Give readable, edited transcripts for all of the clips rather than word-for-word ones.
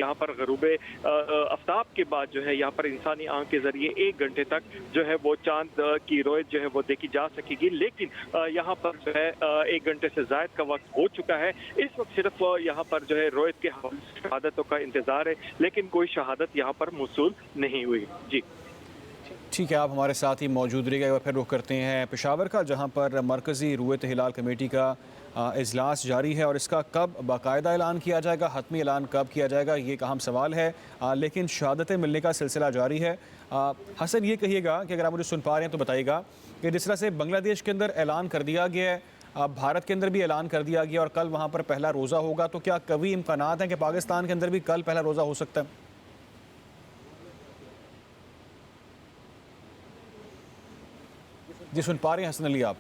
यहाँ पर गरूबे आफ्ताब के बाद जो है यहाँ पर इंसानी आंख के जरिए 1 घंटे तक जो है वो चांद की रोयत जो है वो देखी जा सकेगी। लेकिन यहाँ पर जो है 1 घंटे से ज़ायद का वक्त हो चुका है। इस वक्त सिर्फ यहाँ पर जो है रोयत के हवाले से शहादतों का इंतजार है, लेकिन कोई शहादत यहाँ पर मौसूल नहीं हुई। जी ठीक है, आप हमारे साथ ही मौजूद रहिएगा। एक बार फिर रुख करते हैं पेशावर का, जहाँ पर मरकज़ी रुयत हिलाल कमेटी का इजलास जारी है और इसका कब बाकायदा ऐलान किया जाएगा, हतमी ऐलान कब किया जाएगा, ये एक अहम सवाल है। लेकिन शहादतें मिलने का सिलसिला जारी है। हसन, ये कहिएगा कि अगर आप मुझे सुन पा रहे हैं तो बताइएगा कि जिस तरह से बांग्लादेश के अंदर ऐलान कर दिया गया है, भारत के अंदर भी ऐलान कर दिया गया और कल वहाँ पर पहला रोज़ा होगा, तो क्या कभी इम्कानात हैं कि पाकिस्तान के अंदर भी कल पहला रोज़ा हो सकता है? जी सुन पा रहे हैं हसन अली आप?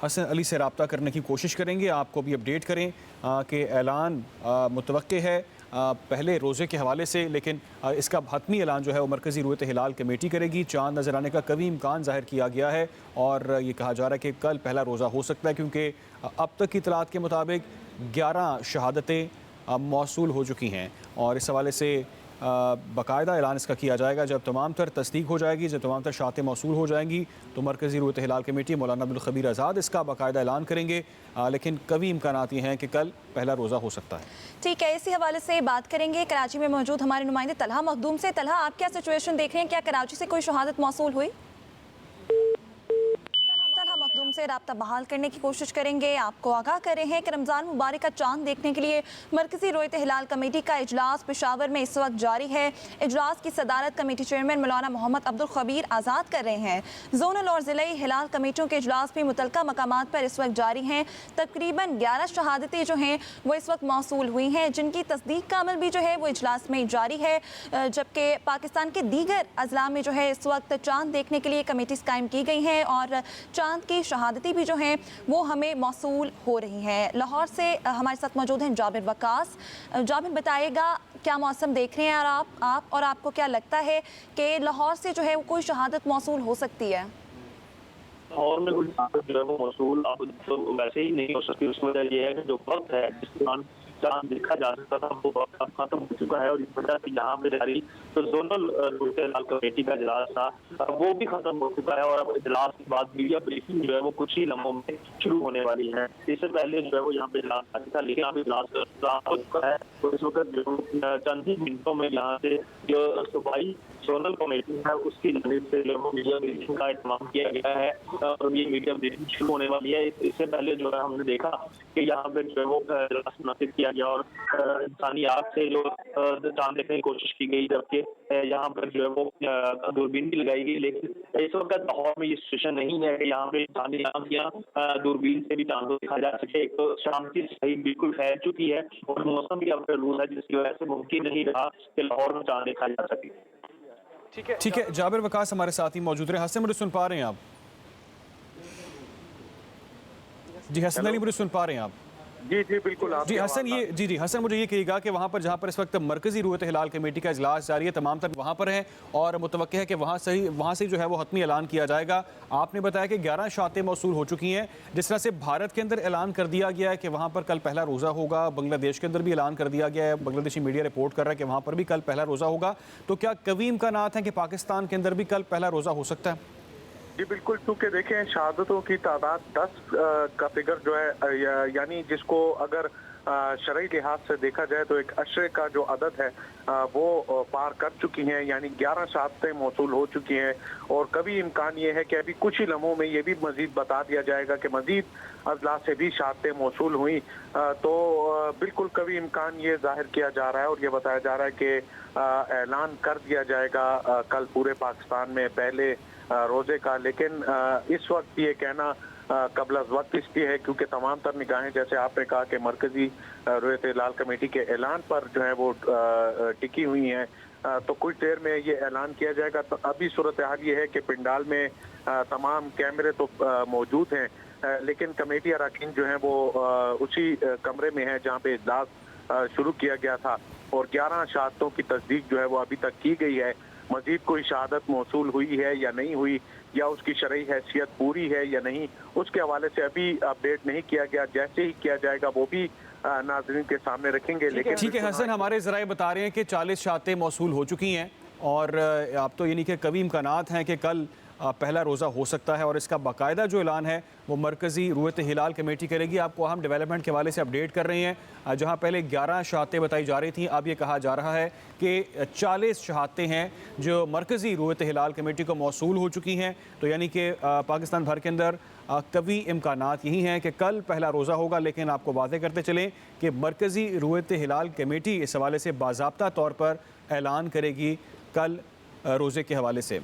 हसन अली से रब्ता करने की कोशिश करेंगे, आपको भी अपडेट करें कि ऐलान मुतवक्के है पहले रोज़े के हवाले से, लेकिन इसका हतमी ऐलान जो है वो मरकज़ी रुयत हिलाल कमेटी करेगी। चाँद नज़र आने का कभी इम्कान ज़ाहिर किया गया है और ये कहा जा रहा है कि कल पहला रोज़ा हो सकता है, क्योंकि अब तक की इतलात के मुताबिक 11 शहादतें मौसूल हो चुकी हैं और इस हवाले से बाकायदा ऐलान इसका किया जाएगा जब तमाम तर तस्दीक हो जाएगी, जब तमाम तर शातें मौसूल हो जाएंगी तो मरकज़ी रुयत हिलाल कमेटी मौलाना अब्दुल खबीर आज़ाद इसका बाकायदा ऐलान करेंगे। लेकिन कभी इम्कानात ये हैं कि कल पहला रोज़ा हो सकता है। ठीक है, इसी हवाले से बात करेंगे कराची में मौजूद हमारे नुमाइंदे तलहा मखदूम से। तलहा, आप क्या सिचुएशन देख रहे हैं, क्या कराची से कोई शहादत मौसूल हुई? मखदूम से राब्ता बहाल करने की कोशिश करेंगे। आपको आगाह कर रहे हैं कि रमज़ान मुबारक का चांद देखने के लिए मरकज़ी रुयत हिलाल कमेटी का इजलास पेशावर में इस वक्त जारी है। इजलास की सदारत कमेटी चेयरमैन मौलाना मोहम्मद अब्दुल खबीर आज़ाद कर रहे हैं। जोनल और ज़िलाई हिलाल कमेटियों के इजलास भी मुतलका मकामात पर इस वक्त जारी हैं। तकरीबन 11 शहादतें जो हैं वो इस वक्त मौसूल हुई हैं, जिनकी तस्दीक का अमल भी जो है वो इजलास में जारी है। जबकि पाकिस्तान के दीगर अजला में जो है इस वक्त चांद देखने के लिए कमेटीज़ कायम की गई हैं और चांद की शहादती भी जो हैं वो हमें मौसूल हो रही हैं। लाहौर से हमारे साथ मौजूद हैं जाबिर वकास। जाबिर, बताइएगा क्या मौसम देख रहे हैं और आप और आपको क्या लगता है कि लाहौर से जो है वो कोई शहादत मौसूल हो सकती है? लाहौर में कोई शहादत जो है वो मौसूल अब तो वैसे ही नहीं हो सकती। उसकी वजह यह है कि जो वक्त है जिस दौरान चांद देखा जा सकता था वो वक्त अब खत्म हो चुका है और इस वजह से यहाँ पे जारी तो जोनल रुयत हिलाल कमेटी का इजलास था वो भी खत्म हो चुका है और अब इजलास के बाद मीडिया ब्रीफिंग जो है वो कुछ ही लम्हों में शुरू होने वाली है। इससे पहले जो है वो यहाँ पे इजलास जारी था, लेकिन अब इजलास हो चुका है तो इस वक्त जो चंद ही मिनटों में यहाँ से जो सूबाई जोनल कमेटी है उसकी जानिब से जो मीडिया ब्रीफिंग का इंतजाम किया गया है और ये मीडिया ब्रीफिंग शुरू होने वाली है। इससे पहले जो है हमने देखा कि यहाँ पे जो है वो इजलास मुनक़िद किया गया और इंसानी आँख से जो चांद देखने की कोशिश की गई, जबकि यहाँ पर जो है वो दूरबीन भी लगाई गई। लेकिन इस वक्त लाहौर में ये सिचुएशन नहीं है कि यहाँ पे इंसानी आँख या दूरबीन से भी चांद को देखा जा सके। एक तो शाम की सही बिल्कुल फैल चुकी है और मौसम भी अब रूल है जिसकी वजह से मुमकिन नहीं रहा कि लाहौर में चांद देखा जा सके। ठीक है, जाबिर वकास हमारे साथ ही मौजूद रहे। हसन, मुझे सुन पा रहे हैं आप? जी हसन अली, मुझे सुन पा रहे हैं आप? जी जी बिल्कुल। जी हसन, जी हसन, मुझे ये कहिएगा कि वहाँ पर जहाँ पर इस वक्त मरकज़ी रुयत हिलाल कमेटी का इजलास जारी है, तमाम तर वहाँ पर हैं और मुतवक्के है कि वहाँ से जो है वो हतमी ऐलान किया जाएगा। आपने बताया कि 11 शातें मौसूल हो चुकी हैं। जिस तरह से भारत के अंदर ऐलान कर दिया गया है कि वहाँ पर कल पहला रोज़ा होगा, बांग्लादेश के अंदर भी ऐलान कर दिया गया है, बांग्लादेशी मीडिया रिपोर्ट कर रहा है कि वहाँ पर भी कल पहला रोज़ा होगा, तो क्या कभी इम्कानात हैं कि पाकिस्तान के अंदर भी कल पहला रोज़ा हो सकता है? जी बिल्कुल, क्योंकि देखें शहादतों की तादाद 10 का फिगर जो है यानी जिसको अगर शरई लिहाज से देखा जाए तो एक अशरे का जो अदद है वो पार कर चुकी हैं, यानी 11 शहादतें मौसूल हो चुकी हैं और कभी इम्कान ये है कि अभी कुछ ही लम्हों में ये भी मजीद बता दिया जाएगा कि मजीद अजला से भी शहादतें मौसूल हुई। तो बिल्कुल कभी इम्कान ये जाहिर किया जा रहा है और ये बताया जा रहा है कि ऐलान कर दिया जाएगा कल पूरे पाकिस्तान में पहले रोजे का। लेकिन इस वक्त ये कहना कबल वक्त इसलिए है क्योंकि तमाम तर निगाहें, जैसे आपने कहा कि मरकजी रुयत हिलाल कमेटी के ऐलान पर जो है वो टिकी हुई हैं, तो कुछ देर में ये ऐलान किया जाएगा। तो अभी सूरत हाल ये है कि पिंडाल में तमाम कैमरे तो मौजूद हैं, लेकिन कमेटी अरकान जो हैं वो उसी कमरे में है जहाँ पे इजलास शुरू किया गया था और 11 शहादतों की तस्दीक जो है वो अभी तक की गई है। मजीद कोई शहादत मौसूल हुई है या नहीं हुई या उसकी शरई हैसियत पूरी है या नहीं, उसके हवाले से अभी अपडेट नहीं किया गया। जैसे ही किया जाएगा वो भी नाज़रीन के सामने रखेंगे। लेकिन ठीक है हसन, हमारे ज़राए बता रहे हैं कि 40 शातें मौसूल हो चुकी हैं और आप तो यानी कि कभी इम्कानात हैं कि कल पहला रोज़ा हो सकता है और इसका बाकायदा जो ऐलान है वो मरकज़ी रुयत हिलाल कमेटी करेगी। आपको अहम डेवलपमेंट के हवाले से अपडेट कर रहे हैं। जहां पहले 11 शहादतें बताई जा रही थी, अब ये कहा जा रहा है कि 40 शहादतें हैं जो मरकज़ी रुयत हिलाल कमेटी को मौसूल हो चुकी हैं। तो यानी कि पाकिस्तान भर के अंदर कवी इम्कानात यही हैं कि कल पहला रोज़ा होगा। लेकिन आपको वादे करते चलें कि मरकज़ी रुयत हिलाल कमेटी इस हवाले से बाज़ाब्ता तौर पर ऐलान करेगी कल रोज़े के हवाले से।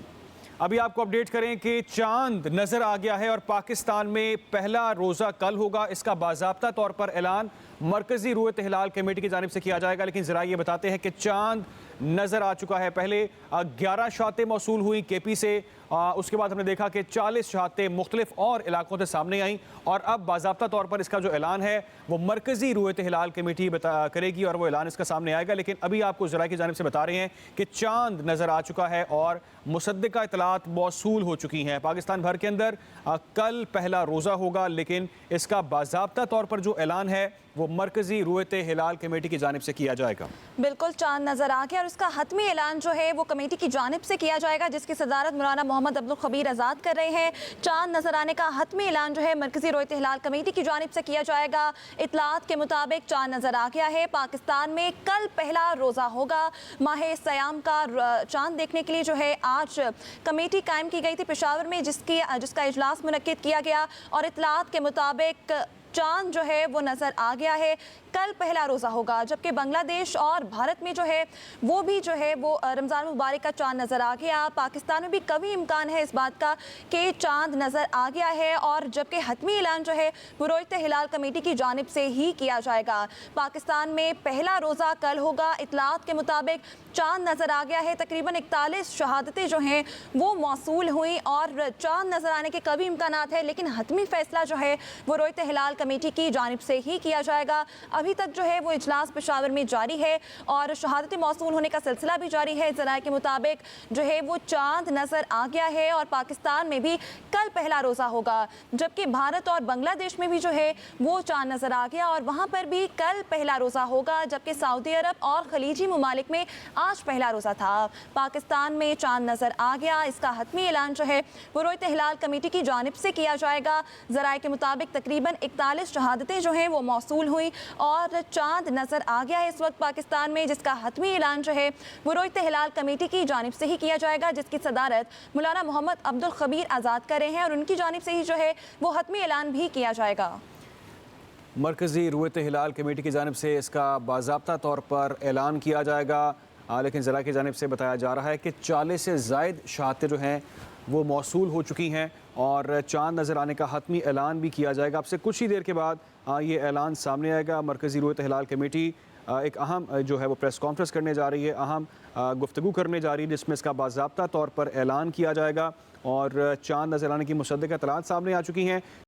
अभी आपको अपडेट करें कि चांद नज़र आ गया है और पाकिस्तान में पहला रोज़ा कल होगा। इसका बाज़ाब्ता तौर पर ऐलान मरकज़ी रुयत हिलाल कमेटी की जानिब से किया जाएगा। लेकिन ज़रा ये बताते हैं कि चांद नज़र आ चुका है। पहले 11 शहादतें मौसूल हुई KP से, उसके बाद हमने देखा कि 40 शहादतें मुख्तलिफ और इलाकों से सामने आईं और अब बाज़ाब्ता तौर पर इसका जो ऐलान है वो मरकज़ी रुयत हिलाल कमेटी करेगी और वो ऐलान इसका सामने आएगा। लेकिन अभी आपको ज़रा की जानिब से बता रहे हैं कि चांद नज़र आ चुका है और मुसद्दिक़ा इतलात मौसूल हो चुकी हैं। पाकिस्तान भर के अंदर कल पहला रोज़ा होगा, लेकिन इसका बाज़ाब्ता तौर पर जो ऐलान है वो मरकज़ी रुयत हिलाल कमेटी की जानिब से किया जाएगा। बिल्कुल, चांद नज़र आ गया और उसका हतमी ऐलान जो है वो कमेटी की जानिब से किया जाएगा, जिसकी सदारत मौलाना मोहम्मद अब्दुल खबीर आज़ाद कर रहे हैं। चांद नज़र आने का हतमी ऐलान जो है मरकज़ी रुयत हिलाल कमेटी की जानिब से किया जाएगा। इतलात के मुताबिक चांद नज़र आ गया है। पाकिस्तान में कल पहला रोज़ा होगा। माह सयाम का चांद देखने के लिए जो है आज कमेटी कायम की गई थी पेशावर में, जिसका इजलास मुनक्किद किया गया और इतलात के मुताबिक चांद जो है वो नज़र आ गया है। कल पहला रोज़ा होगा, जबकि बांग्लादेश और भारत में जो है वो भी जो है वो रमज़ान मुबारक का चांद नज़र आ गया। पाकिस्तान में भी कभी इम्कान है इस बात का कि चांद नज़र आ गया है और जबकि हतमी ऐलान जो है वो रुयत हिलाल कमेटी की जानिब से ही किया जाएगा। पाकिस्तान में पहला रोज़ा कल होगा। इतलात के मुताबिक चांद नज़र आ गया है। तकरीबन 41 शहादतें जो हैं वो मौसूल हुई और चांद नज़र आने के कभी इम्कानात है, लेकिन हतमी फ़ैसला जो है वो रुयत हिलाल कमेटी की जानिब से ही किया जाएगा। अभी तक जो है वो इजलास पेशावर में जारी है और शहादतें मौसूल होने का सिलसिला भी जारी है। ज़राए के मुताबिक जो है वो चांद नज़र आ गया है और पाकिस्तान में भी कल पहला रोज़ा होगा, जबकि भारत और बांग्लादेश में भी जो है वो चांद नज़र आ गया और वहाँ पर भी कल पहला रोज़ा होगा, जबकि सऊदी अरब और खलीजी ममालिक में आज पहला रोज़ा था। पाकिस्तान में चांद नज़र आ गया। इसका हतमी ऐलान जो है वो रुयत हिलाल कमेटी की जानिब से किया जाएगा। ज़राए के मुताबिक तकरीबन 41 शहादतें जो हैं वो मौसूल हुई और चांद नज़र आ गया है इस वक्त पाकिस्तान में, जिसका हतमी ऐलान जो है वो रुयत हिलाल कमेटी की जानिब से ही किया जाएगा, जिसकी सदारत मौलाना मोहम्मद अब्दुल खबीर आज़ाद कर रहे हैं और उनकी जानिब से ही जो है वो हतमी ऐलान भी किया जाएगा। मरकज़ी रुयत हिलाल कमेटी की जानिब से इसका बाज़ाब्ता तौर पर ऐलान किया जाएगा। लेकिन ज़रा की जानिब से बताया जा रहा है कि 40 से ज़ायद शहादतें जो हैं वो मौसूल हो चुकी हैं और चांद नज़र आने का हतमी ऐलान भी किया जाएगा। आपसे कुछ ही देर के बाद ये ऐलान सामने आएगा। मरकज़ी रुयत हिलाल कमेटी एक अहम जो है वो प्रेस कॉन्फ्रेंस करने जा रही है, अहम गुफ्तगू करने जा रही है, जिसमें इसका बाज़ाब्ता तौर पर ऐलान किया जाएगा और चांद नज़र आने की मुसद्दिक़ा इत्तलात सामने आ चुकी हैं।